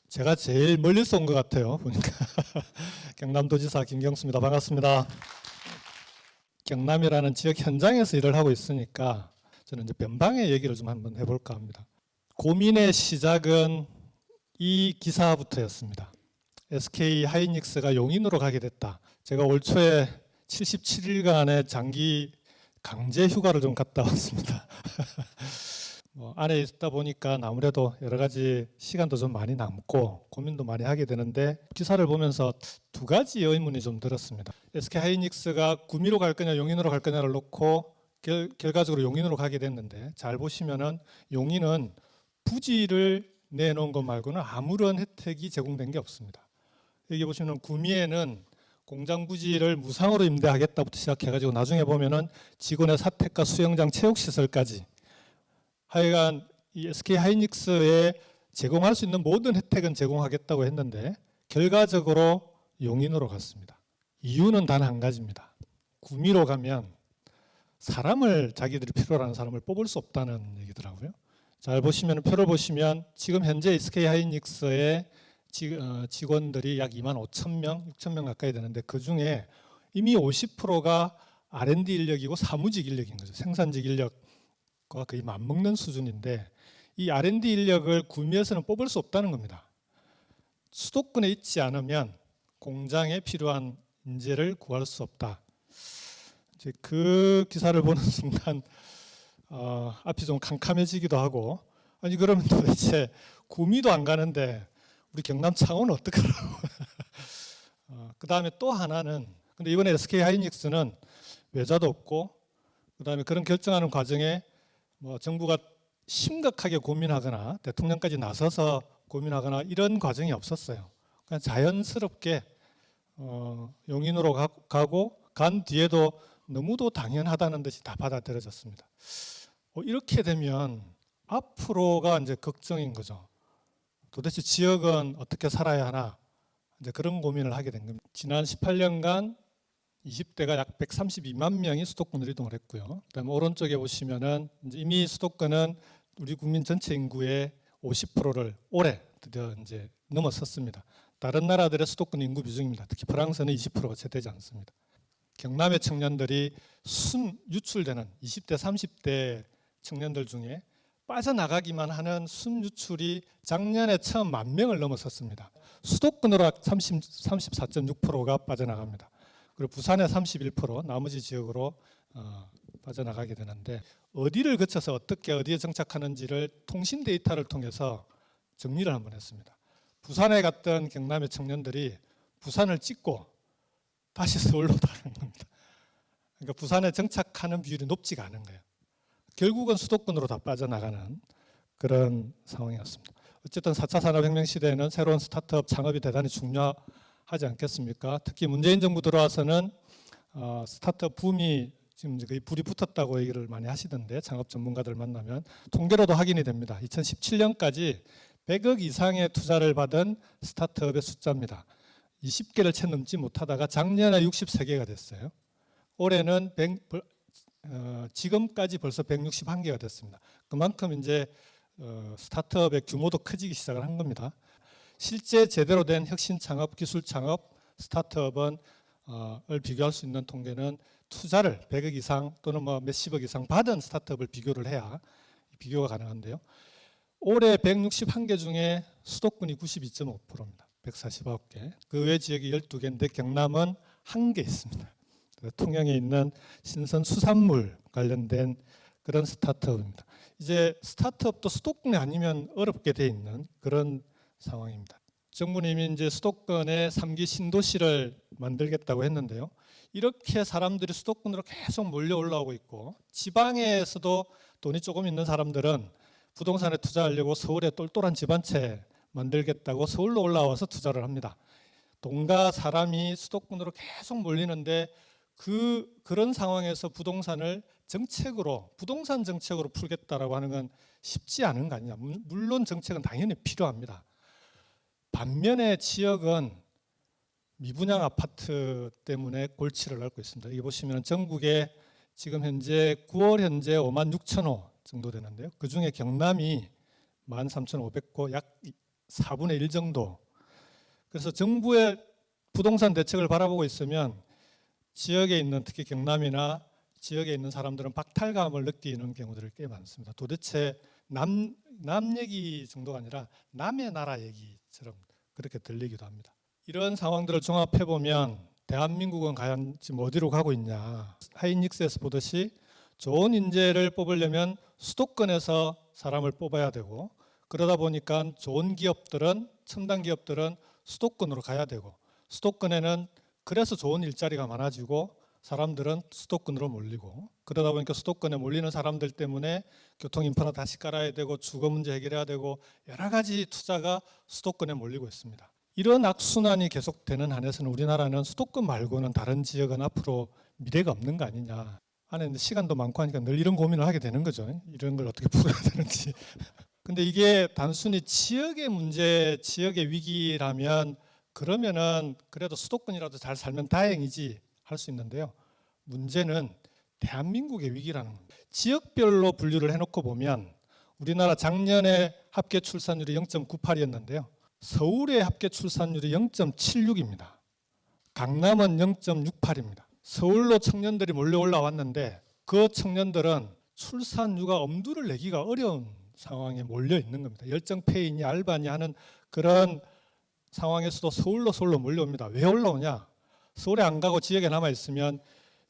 제가 제일 멀리서 온 것 같아요. 보니까 경남도지사 김경수입니다. 반갑습니다. 경남이라는 지역 현장에서 일을 하고 있으니까 저는 이제 변방의 얘기를 좀 한번 해볼까 합니다. 고민의 시작은 이 기사부터였습니다. SK 하이닉스가 용인으로 가게 됐다. 제가 올 초에 77일간의 장기 강제 휴가를 좀 갔다 왔습니다. 안에 있다 보니까 아무래도 여러 가지 시간도 좀 많이 남고 고민도 많이 하게 되는데 기사를 보면서 두 가지 의문이 좀 들었습니다. SK 하이닉스가 구미로 갈 거냐 용인으로 갈 거냐를 놓고 결과적으로 용인으로 가게 됐는데, 잘 보시면은 용인은 부지를 내놓은 것 말고는 아무런 혜택이 제공된 게 없습니다. 여기 보시면 구미에는 공장 부지를 무상으로 임대하겠다부터 시작해가지고 나중에 보면은 직원의 사택과 수영장 체육시설까지 하여간 이 SK 하이닉스에 제공할 수 있는 모든 혜택은 제공하겠다고 했는데 결과적으로 용인으로 갔습니다. 이유는 단 한 가지입니다. 구미로 가면 사람을, 자기들이 필요로 하는 사람을 뽑을 수 없다는 얘기더라고요. 잘 보시면, 표를 보시면 지금 현재 SK 하이닉스의 직원들이 약 2만 5천 명, 6천 명 가까이 되는데 그 중에 이미 50%가 R&D 인력이고 사무직 인력인 거죠. 생산직 인력과 거의 맞먹는 수준인데 이 R&D 인력을 구미에서는 뽑을 수 없다는 겁니다. 수도권에 있지 않으면 공장에 필요한 인재를 구할 수 없다. 이제 그 기사를 보는 순간 앞이 좀 캄캄해지기도 하고, 아니 그러면 도대체 구미도 안 가는데 우리 경남 창원은 어떡하라고. 그 다음에 또 하나는, 근데 이번에 SK 하이닉스는 외자도 없고, 그 다음에 그런 결정하는 과정에 정부가 심각하게 고민하거나 대통령까지 나서서 고민하거나 이런 과정이 없었어요. 그냥 자연스럽게 용인으로 가고 간 뒤에도 너무도 당연하다는 듯이 다 받아들여졌습니다. 이렇게 되면 앞으로가 이제 걱정인 거죠. 도대체 지역은 어떻게 살아야 하나, 이제 그런 고민을 하게 된 겁니다. 지난 18년간 20대가 약 132만 명이 수도권으로 이동을 했고요. 그다음에 오른쪽에 보시면은 이미 수도권은 우리 국민 전체 인구의 50%를 올해 드디어 이제 넘어섰습니다. 다른 나라들의 수도권 인구 비중입니다. 특히 프랑스는 20%가 채 되지 않습니다. 경남의 청년들이 순 유출되는 20대, 30대 청년들 중에 빠져나가기만 하는 순 유출이 작년에 처음 10,000명을 넘어섰습니다. 수도권으로 34.6%가 빠져나갑니다. 그리고 부산의 31%, 나머지 지역으로 빠져나가게 되는데, 어디를 거쳐서 어떻게 어디에 정착하는지를 통신 데이터를 통해서 정리를 한번 했습니다. 부산에 갔던 경남의 청년들이 부산을 찍고 다시 서울로 가는 겁니다. 그러니까 부산에 정착하는 비율이 높지가 않은 거예요. 결국은 수도권으로 다 빠져나가는 그런 상황이었습니다. 어쨌든 4차 산업혁명 시대에는 새로운 스타트업 창업이 대단히 중요하지 않겠습니까? 특히 문재인 정부 들어와서는 스타트업 붐이 지금 거의 불이 붙었다고 얘기를 많이 하시던데, 창업 전문가들 만나면 통계로도 확인이 됩니다. 2017년까지 100억 이상의 투자를 받은 스타트업의 숫자입니다. 20개를 채 넘지 못하다가 작년에 63개가 됐어요. 올해는 지금까지 벌써 161개가 됐습니다. 그만큼 이제 스타트업의 규모도 커지기 시작을 한 겁니다. 실제 제대로 된 혁신 창업, 기술 창업, 스타트업을 비교할 수 있는 통계는 투자를 100억 이상 또는 몇십억 이상 받은 스타트업을 비교를 해야 비교가 가능한데요. 올해 161개 중에 수도권이 92.5%입니다. 149개. 그 외 지역이 12개인데 경남은 1개 있습니다. 통영에 있는 신선 수산물 관련된 그런 스타트업입니다. 이제 스타트업도 수도권이 아니면 어렵게 돼 있는 그런 상황입니다. 정부는 이제 수도권에 3기 신도시를 만들겠다고 했는데요. 이렇게 사람들이 수도권으로 계속 몰려 올라오고 있고, 지방에서도 돈이 조금 있는 사람들은 부동산에 투자하려고 서울에 똘똘한 집 한 채 만들겠다고 서울로 올라와서 투자를 합니다. 돈과 사람이 수도권으로 계속 몰리는데 그런 상황에서 부동산을 부동산 정책으로 풀겠다라고 하는 건 쉽지 않은 거 아니냐. 물론 정책은 당연히 필요합니다. 반면에 지역은 미분양 아파트 때문에 골치를 앓고 있습니다. 여기 보시면 전국에 지금 현재 9월 현재 56,000호 정도 되는데요. 그 중에 경남이 13,500호, 약 4분의 1 정도. 그래서 정부의 부동산 대책을 바라보고 있으면 지역에 있는 특히 경남이나 지역에 있는 사람들은 박탈감을 느끼는 경우들이 꽤 많습니다. 도대체 남 얘기 정도가 아니라 남의 나라 얘기처럼 그렇게 들리기도 합니다. 이런 상황들을 종합해 보면 대한민국은 과연 지금 어디로 가고 있냐. 하이닉스에서 보듯이 좋은 인재를 뽑으려면 수도권에서 사람을 뽑아야 되고, 그러다 보니까 좋은 기업들은, 첨단 기업들은 수도권으로 가야 되고, 수도권에는 그래서 좋은 일자리가 많아지고 사람들은 수도권으로 몰리고, 그러다 보니까 수도권에 몰리는 사람들 때문에 교통 인프라 다시 깔아야 되고 주거 문제 해결해야 되고 여러 가지 투자가 수도권에 몰리고 있습니다. 이런 악순환이 계속되는 한에서는 우리나라는 수도권 말고는 다른 지역은 앞으로 미래가 없는 거 아니냐. 안에 시간도 많고 하니까 늘 이런 고민을 하게 되는 거죠. 이런 걸 어떻게 풀어야 되는지. 근데 이게 단순히 지역의 문제, 지역의 위기라면 그러면은 그래도 수도권이라도 잘 살면 다행이지 할 수 있는데요. 문제는 대한민국의 위기라는 겁니다. 지역별로 분류를 해놓고 보면 우리나라 작년에 합계 출산율이 0.98이었는데요. 서울의 합계 출산율이 0.76입니다. 강남은 0.68입니다. 서울로 청년들이 몰려 올라왔는데 그 청년들은 출산율과 엄두를 내기가 어려운 상황에 몰려 있는 겁니다. 열정페이니 알바니 하는 그런 상황에서도 서울로 몰려옵니다. 왜 올라오냐? 서울에 안 가고 지역에 남아 있으면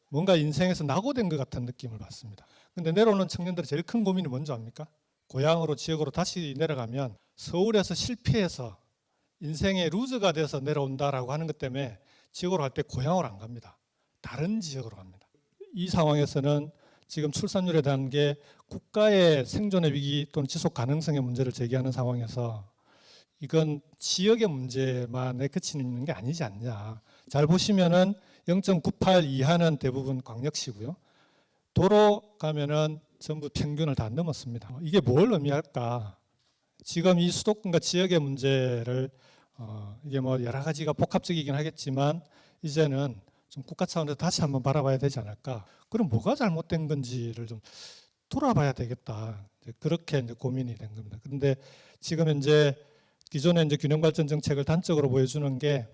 뭔가 인생에서 낙오된 것 같은 느낌을 받습니다. 근데 내려오는 청년들의 제일 큰 고민이 뭔지 압니까? 고향으로 지역으로 다시 내려가면 서울에서 실패해서 인생의 루즈가 돼서 내려온다라고 하는 것 때문에 지역으로 갈 때 고향으로 안 갑니다. 다른 지역으로 갑니다. 이 상황에서는 지금 출산율에 대한 게 국가의 생존의 위기 또는 지속 가능성의 문제를 제기하는 상황에서 이건 지역의 문제만에 그치는 게 아니지 않냐. 잘 보시면은 0.98 이하는 대부분 광역시고요. 도로 가면은 전부 평균을 다 넘었습니다. 이게 뭘 의미할까? 지금 이 수도권과 지역의 문제를 이게 뭐 여러 가지가 복합적이긴 하겠지만 이제는 좀 국가 차원에서 다시 한번 바라봐야 되지 않을까? 그럼 뭐가 잘못된 건지를 좀 돌아봐야 되겠다. 그렇게 이제 고민이 된 겁니다. 그런데 지금 현재 기존에 이제 균형발전 정책을 단적으로 보여주는 게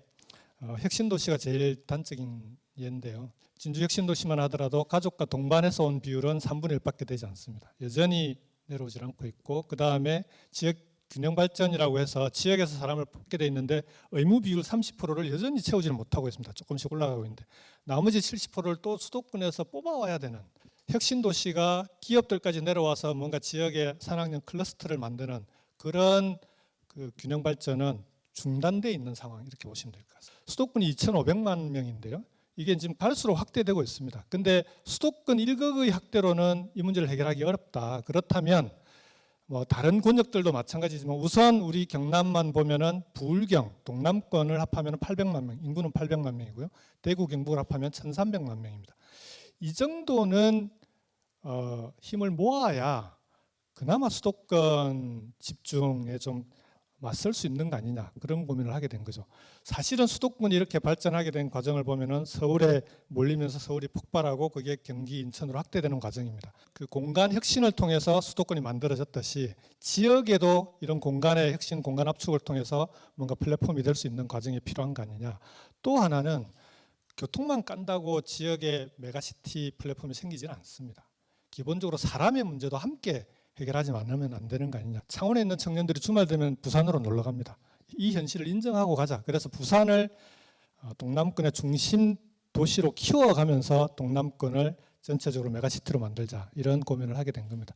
혁신도시가 제일 단적인 예인데요. 진주 혁신도시만 하더라도 가족과 동반해서 온 비율은 3분의 1밖에 되지 않습니다. 여전히 내려오질 않고 있고, 그 다음에 지역 균형발전이라고 해서 지역에서 사람을 뽑게 돼 있는데 의무 비율 30%를 여전히 채우지를 못하고 있습니다. 조금씩 올라가고 있는데 나머지 70%를 또 수도권에서 뽑아와야 되는, 혁신도시가 기업들까지 내려와서 뭔가 지역의 산학연 클러스터를 만드는 그런 그 균형발전은 중단돼 있는 상황, 이렇게 보시면 될 것 같습니다. 수도권이 2,500만 명인데요. 이게 지금 갈수록 확대되고 있습니다. 근데 수도권 1극의 확대로는 이 문제를 해결하기 어렵다. 그렇다면 뭐 다른 권역들도 마찬가지지만 우선 우리 경남만 보면은 부울경, 동남권을 합하면 800만 명, 인구는 800만 명이고요. 대구, 경북을 합하면 1,300만 명입니다. 이 정도는 힘을 모아야 그나마 수도권 집중에 좀 맞설 수 있는 거 아니냐, 그런 고민을 하게 된 거죠. 사실은 수도권이 이렇게 발전하게 된 과정을 보면은 서울에 몰리면서 서울이 폭발하고 그게 경기, 인천으로 확대되는 과정입니다. 그 공간 혁신을 통해서 수도권이 만들어졌듯이 지역에도 이런 공간의 혁신, 공간 압축을 통해서 뭔가 플랫폼이 될 수 있는 과정이 필요한 거 아니냐. 또 하나는 교통만 깐다고 지역의 메가시티 플랫폼이 생기지는 않습니다. 기본적으로 사람의 문제도 함께 해결하지 않으면 안 되는 거 아니냐. 창원에 있는 청년들이 주말 되면 부산으로 놀러 갑니다. 이 현실을 인정하고 가자. 그래서 부산을 동남권의 중심 도시로 키워가면서 동남권을 전체적으로 메가시티로 만들자, 이런 고민을 하게 된 겁니다.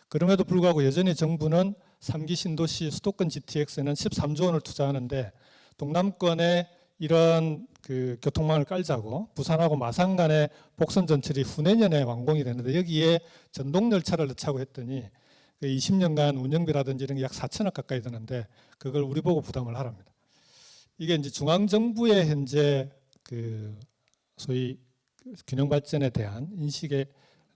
그럼에도 불구하고 여전히 정부는 3기 신도시 수도권 GTX에는 13조 원을 투자하는데 동남권에 이런 그 교통망을 깔자고 부산하고 마산 간의 복선 전철이 후내년에 완공이 되는데 여기에 전동열차를 넣자고 했더니 20년간 운영비라든지 이런 게 약 4천억 가까이 드는데 그걸 우리 보고 부담을 하랍니다. 이게 이제 중앙정부의 현재 그 소위 균형 발전에 대한 인식의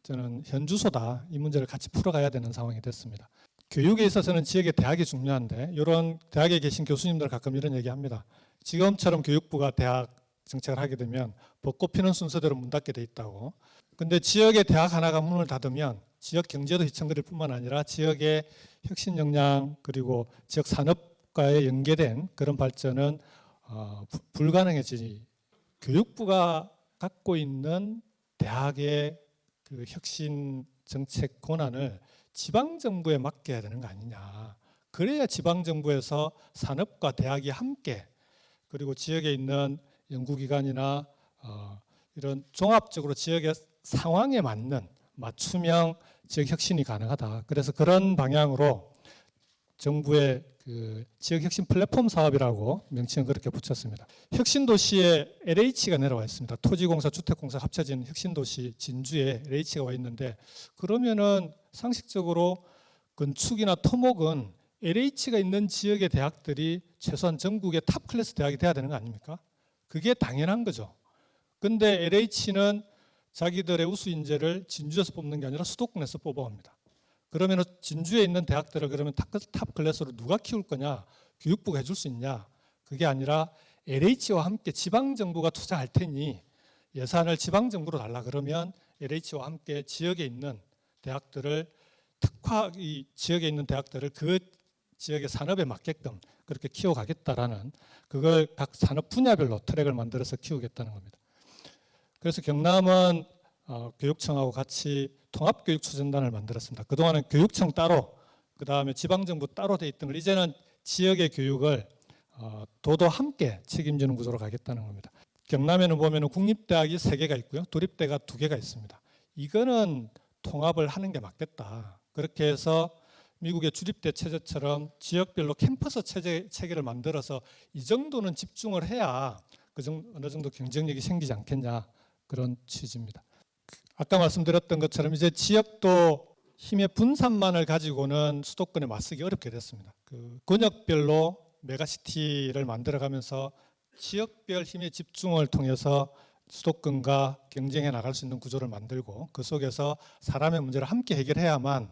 저는 현주소다. 이 문제를 같이 풀어가야 되는 상황이 됐습니다. 교육에 있어서는 지역의 대학이 중요한데 이런 대학에 계신 교수님들 가끔 이런 얘기합니다. 지금처럼 교육부가 대학 정책을 하게 되면 벚꽃 피는 순서대로 문 닫게 돼 있다고. 근데 지역의 대학 하나가 문을 닫으면 지역 경제도 휘청거릴 뿐만 아니라 지역의 혁신 역량 그리고 지역 산업 산업과의 연계된 그런 발전은 불가능해지니 교육부가 갖고 있는 대학의 그 혁신 정책 권한을 지방 정부에 맡겨야 되는 거 아니냐. 그래야 지방 정부에서 산업과 대학이 함께 그리고 지역에 있는 연구기관이나 이런 종합적으로 지역의 상황에 맞는 맞춤형 지역 혁신이 가능하다. 그래서 그런 방향으로 정부의 그 지역 혁신 플랫폼 사업이라고 명칭을 그렇게 붙였습니다. 혁신도시에 LH가 내려와 있습니다. 토지공사, 주택공사 합쳐진 혁신도시 진주에 LH가 와 있는데 그러면은 상식적으로 건축이나 토목은 LH가 있는 지역의 대학들이 최소한 전국의 탑 클래스 대학이 돼야 되는 거 아닙니까? 그게 당연한 거죠. 근데 LH는 자기들의 우수 인재를 진주에서 뽑는 게 아니라 수도권에서 뽑아옵니다. 그러면 진주에 있는 대학들을 그러면 탑 클래스로 누가 키울 거냐? 교육부가 해줄 수 있냐? 그게 아니라 LH와 함께 지방정부가 투자할 테니 예산을 지방정부로 달라 그러면 LH와 함께 지역에 있는 대학들을 이 지역에 있는 대학들을 그 지역의 산업에 맞게끔 그렇게 키워가겠다라는 그걸 각 산업 분야별로 트랙을 만들어서 키우겠다는 겁니다. 그래서 경남은 교육청하고 같이 통합교육추진단을 만들었습니다. 그동안은 교육청 따로, 그 다음에 지방정부 따로 돼 있던 걸 이제는 지역의 교육을 도도 함께 책임지는 구조로 가겠다는 겁니다. 경남에는 보면 국립대학이 3개가 있고요. 도립대가 2개가 있습니다. 이거는 통합을 하는 게 맞겠다. 그렇게 해서 미국의 주립대 체제처럼 지역별로 캠퍼스 체계를 만들어서 이 정도는 집중을 해야 어느 정도 경쟁력이 생기지 않겠냐. 그런 취지입니다. 아까 말씀드렸던 것처럼 이제 지역도 힘의 분산만을 가지고는 수도권에 맞서기 어렵게 됐습니다. 그 권역별로 메가시티를 만들어가면서 지역별 힘의 집중을 통해서 수도권과 경쟁해 나갈 수 있는 구조를 만들고 그 속에서 사람의 문제를 함께 해결해야만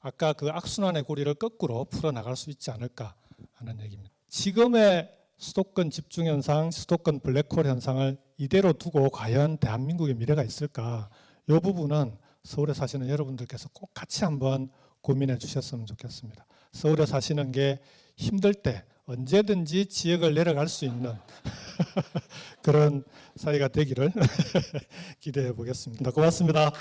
아까 그 악순환의 고리를 거꾸로 풀어나갈 수 있지 않을까 하는 얘기입니다. 지금의 수도권 집중 현상, 수도권 블랙홀 현상을 이대로 두고 과연 대한민국의 미래가 있을까? 이 부분은 서울에 사시는 여러분들께서 꼭 같이 한번 고민해 주셨으면 좋겠습니다. 서울에 사시는 게 힘들 때 언제든지 지역을 내려갈 수 있는 그런 사회가 되기를 기대해 보겠습니다. 고맙습니다.